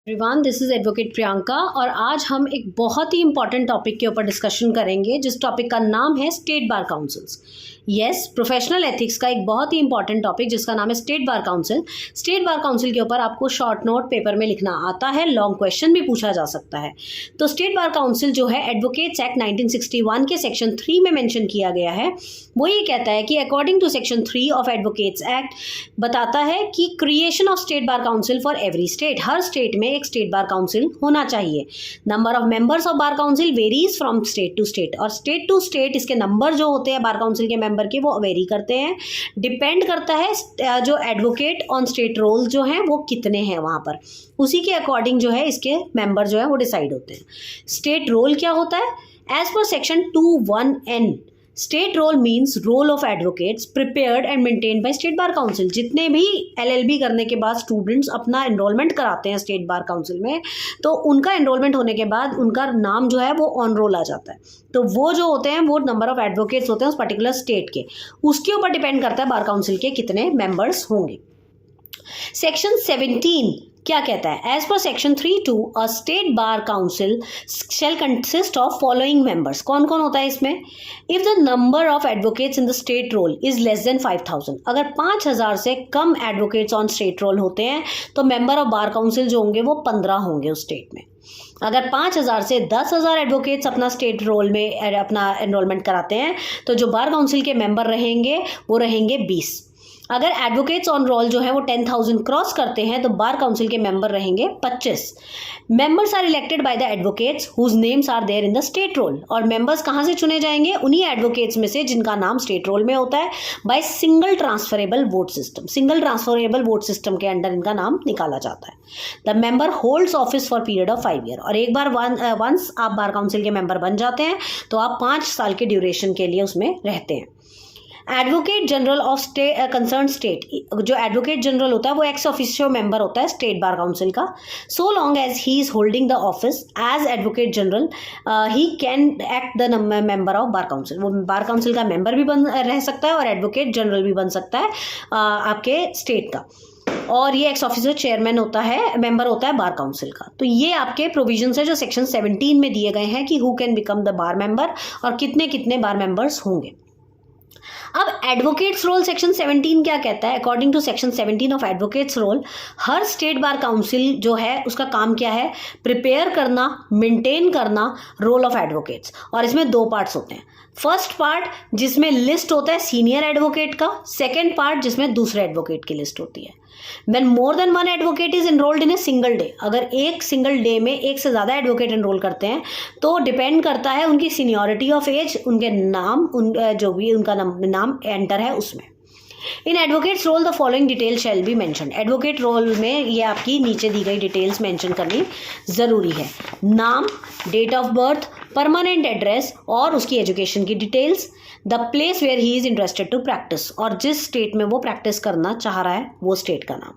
Everyone, this is advocate Priyanka और आज हम एक बहुत ही इंपॉर्टेंट टॉपिक के ऊपर डिस्कशन करेंगे जिस टॉपिक का नाम है state bar councils. Yes, professional ethics का एक बहुत ही इंपॉर्टेंट टॉपिक जिसका नाम है state bar council. State bar council के ऊपर आपको शॉर्ट नोट पेपर में लिखना आता है, लॉन्ग क्वेश्चन भी पूछा जा सकता है। तो स्टेट बार काउंसिल जो है एडवोकेट्स एक्ट 1961 के सेक्शन 3 में मेंशन किया गया है। वो ये कहता है कि according to section 3 of advocates act बताता है कि creation of state bar council for every state, हर स्टेट में एक स्टेट बार काउंसिल होना चाहिए। Number of members of bar council varies from state to state, और स्टेट टू स्टेट इसके नंबर जो होते हैं बार काउंसिल के मेंबर के वो वेरी करते हैं। डिपेंड करता है जो एडवोकेट ऑन स्टेट रोल जो हैं वो कितने हैं वहाँ पर, उसी के अकॉर्डिंग जो है इसके मेंबर जो है वो डिसाइड होते हैं। स्टेट रोल क्या होता है? एज पर section 21N, state roll means roll of advocates prepared and maintained by state bar council. जितने भी LLB करने के बाद स्टूडेंट्स अपना एनरोलमेंट कराते हैं स्टेट बार काउंसिल में, तो उनका एनरोलमेंट होने के बाद उनका नाम जो है वो ऑन रोल आ जाता है। तो वो जो होते हैं वो नंबर ऑफ एडवोकेट्स होते हैं उस पर्टिकुलर स्टेट के, उसके ऊपर डिपेंड करता है बार काउंसिल के कितने मेंबर्स होंगे। सेक्शन 17 क्या कहता है? एज पर section 3(2) a state bar council shall consist of following members. कौन कौन होता है इसमें? If the number of advocates in the state roll is less than 5000, अगर 5000 से कम एडवोकेट्स ऑन स्टेट रोल होते हैं तो मेंबर ऑफ बार काउंसिल जो होंगे वो 15 होंगे उस स्टेट में। अगर 5000 से 10,000 एडवोकेट्स अपना स्टेट रोल में अपना एनरोलमेंट कराते हैं तो जो बार काउंसिल के मेंबर रहेंगे वो रहेंगे 20। अगर एडवोकेट्स ऑन रोल जो है वो 10,000 क्रॉस करते हैं तो बार काउंसिल के मेंबर रहेंगे 25। Members are elected by the advocates whose names are there in the state roll, और मेंबर्स कहाँ से चुने जाएंगे? उन्हीं एडवोकेट्स में से जिनका नाम स्टेट रोल में होता है, by single transferable vote system. Single transferable vote system के अंडर इनका नाम निकाला जाता है। The member holds office for period of 5 year, और एक बार वंस आप बार काउंसिल के मेंबर बन जाते हैं तो आप 5 साल के ड्यूरेशन के लिए उसमें रहते हैं। Advocate general of concern state, जो एडवोकेट जनरल होता है वो एक्स ऑफिशियो मेंबर होता है स्टेट बार काउंसिल का। So long as he is holding the office as advocate general he can act the member of bar council. वो bar council का member भी रह सकता है और एडवोकेट जनरल भी बन सकता है आपके स्टेट का, और ये एक्स ऑफिसर चेयरमैन होता है, मेंबर होता है बार काउंसिल का। तो ये आपके प्रोविजंस है जो सेक्शन 17 में दिए गए हैं कि who can become the bar member और कितने कितने बार मेंबर्स होंगे। अब एडवोकेट्स रोल सेक्शन 17 क्या कहता है? According to section 17 of advocates roll, हर स्टेट बार काउंसिल जो है उसका काम क्या है? प्रिपेयर करना, मेंटेन करना रोल ऑफ एडवोकेट्स, और इसमें 2 पार्ट्स होते हैं। फर्स्ट पार्ट जिसमें लिस्ट होता है सीनियर एडवोकेट का, सेकेंड पार्ट जिसमें दूसरे एडवोकेट की लिस्ट होती है। When more than one advocate is enrolled in a single day, अगर एक सिंगल डे में एक से ज़्यादा एडवोकेट एनरोल करते हैं तो डिपेंड करता है उनकी सीनियरिटी ऑफ एज, उनके नाम, जो भी उनका नाम एंटर है उसमें। In advocates roll the following detail shall be mentioned. Advocate roll में ये आपकी नीचे दी गई डिटेल्स मेंशन करनी ज़रूरी है। नाम, date of birth, permanent address और उसकी एजुकेशन की details, the place where he is interested to practise, और जिस स्टेट में वो प्रैक्टिस करना चाह रहा है वो स्टेट का नाम।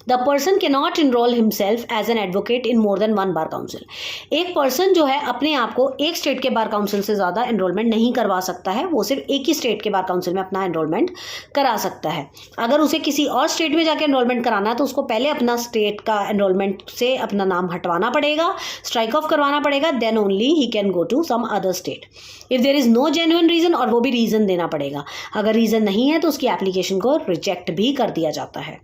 The person can not enrol himself as an advocate in more than 1 bar council. एक पर्सन जो है अपने आप को एक स्टेट के बार काउंसिल से ज़्यादा एनरोलमेंट नहीं करवा सकता है, वो सिर्फ एक ही स्टेट के बार काउंसिल में अपना एनरोलमेंट करा सकता है। अगर उसे किसी और स्टेट में जाकर एनरोलमेंट कराना है तो उसको पहले अपना स्टेट का एनरोलमेंट से अपना नाम हटवाना पड़ेगा, स्ट्राइक ऑफ करवाना पड़ेगा, then only he can go to some other state. If there is no genuine reason, और वो भी रीज़न देना पड़ेगा। अगर रीज़न नहीं है तो उसकी एप्लीकेशन को रिजेक्ट भी कर दिया जाता है।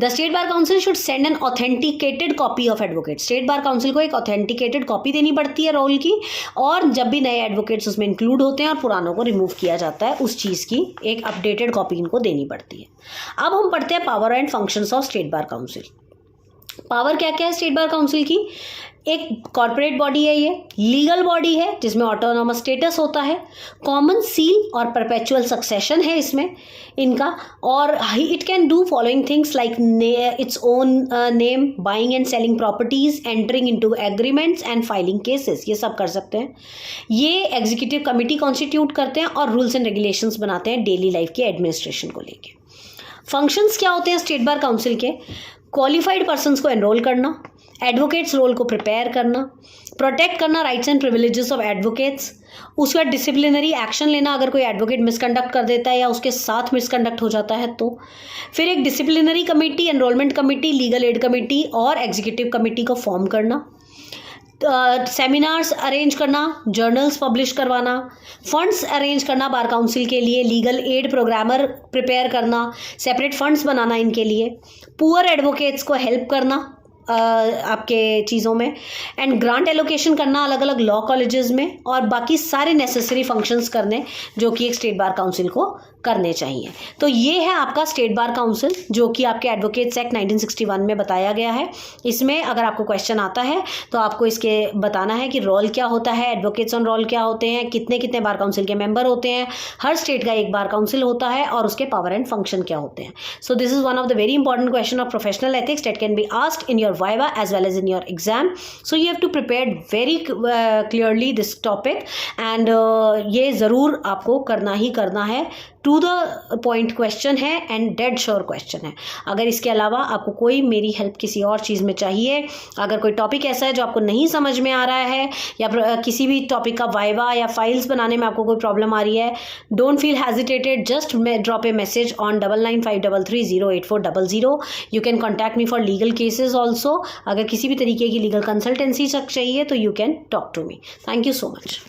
The state bar council should send an authenticated copy of advocate. State bar council को एक ऑथेंटिकेटेड कॉपी देनी पड़ती है रोल की, और जब भी नए एडवोकेट्स उसमें इंक्लूड होते हैं और पुरानों को रिमूव किया जाता है उस चीज़ की एक अपडेटेड कॉपी इनको देनी पड़ती है। अब हम पढ़ते हैं power and functions of state bar council. Power क्या क्या है स्टेट बार काउंसिल की? एक कॉर्पोरेट बॉडी है, ये लीगल बॉडी है जिसमें ऑटोनॉमस स्टेटस होता है, कॉमन सील और परपेचुअल सक्सेशन है इसमें इनका, और it can do following things like its own name, buying and selling properties, entering into agreements and filing cases, ये सब कर सकते हैं। ये एग्जीक्यूटिव कमिटी कॉन्स्टिट्यूट करते हैं और रूल्स एंड रेगुलेशंस बनाते हैं डेली लाइफ के एडमिनिस्ट्रेशन को लेके। फंक्शंस क्या होते हैं स्टेट बार काउंसिल के? क्वालिफाइड पर्सनस को एनरोल करना, एडवोकेट्स रोल को प्रिपेयर करना, प्रोटेक्ट करना rights and privileges of advocates, उसके बाद डिसिप्लिनरी एक्शन लेना अगर कोई एडवोकेट मिसकंडक्ट कर देता है या उसके साथ मिसकंडक्ट हो जाता है तो, फिर एक disciplinary committee, enrolment committee, legal aid committee और एग्जीक्यूटिव कमेटी को फॉर्म करना, सेमिनार्स अरेंज करना, जर्नल्स पब्लिश करवाना, फंड्स अरेंज करना बार काउंसिल के लिए, लीगल एड प्रोग्रामर प्रिपेयर करना, सेपरेट फंड्स बनाना इनके लिए, पुअर एडवोकेट्स को हेल्प करना आपके चीज़ों में, एंड ग्रांट एलोकेशन करना अलग अलग लॉ कॉलेजेस में, और बाकी सारे नेसेसरी फंक्शंस करने जो कि एक स्टेट बार काउंसिल को करने चाहिए। तो ये है आपका स्टेट बार काउंसिल जो कि आपके एडवोकेट्स एक्ट 1961 में बताया गया है। इसमें अगर आपको क्वेश्चन आता है तो आपको इसके बताना है कि रोल क्या होता है, एडवोकेट्स ऑन रोल क्या होते हैं, कितने कितने बार काउंसिल के मेंबर होते हैं, हर स्टेट का एक बार काउंसिल होता है और उसके पावर एंड फंक्शन क्या होते हैं। So this is one of the very important question of professional ethics that can be asked in your viva as well as in your exam, so you have to prepare very clearly this topic and ये ज़रूर आपको करना ही करना है। To the point question है and dead sure question है। अगर इसके अलावा आपको कोई मेरी हेल्प किसी और चीज़ में चाहिए, अगर कोई टॉपिक ऐसा है जो आपको नहीं समझ में आ रहा है या किसी भी टॉपिक का वाइवा या फाइल्स बनाने में आपको कोई प्रॉब्लम आ रही है, don't feel hesitated, just drop a message on 995333084000। You can contact me for legal cases also. अगर किसी भी तरीके की लीगल कंसल्टेंसी चाहिए तो you can talk to me. Thank you so much.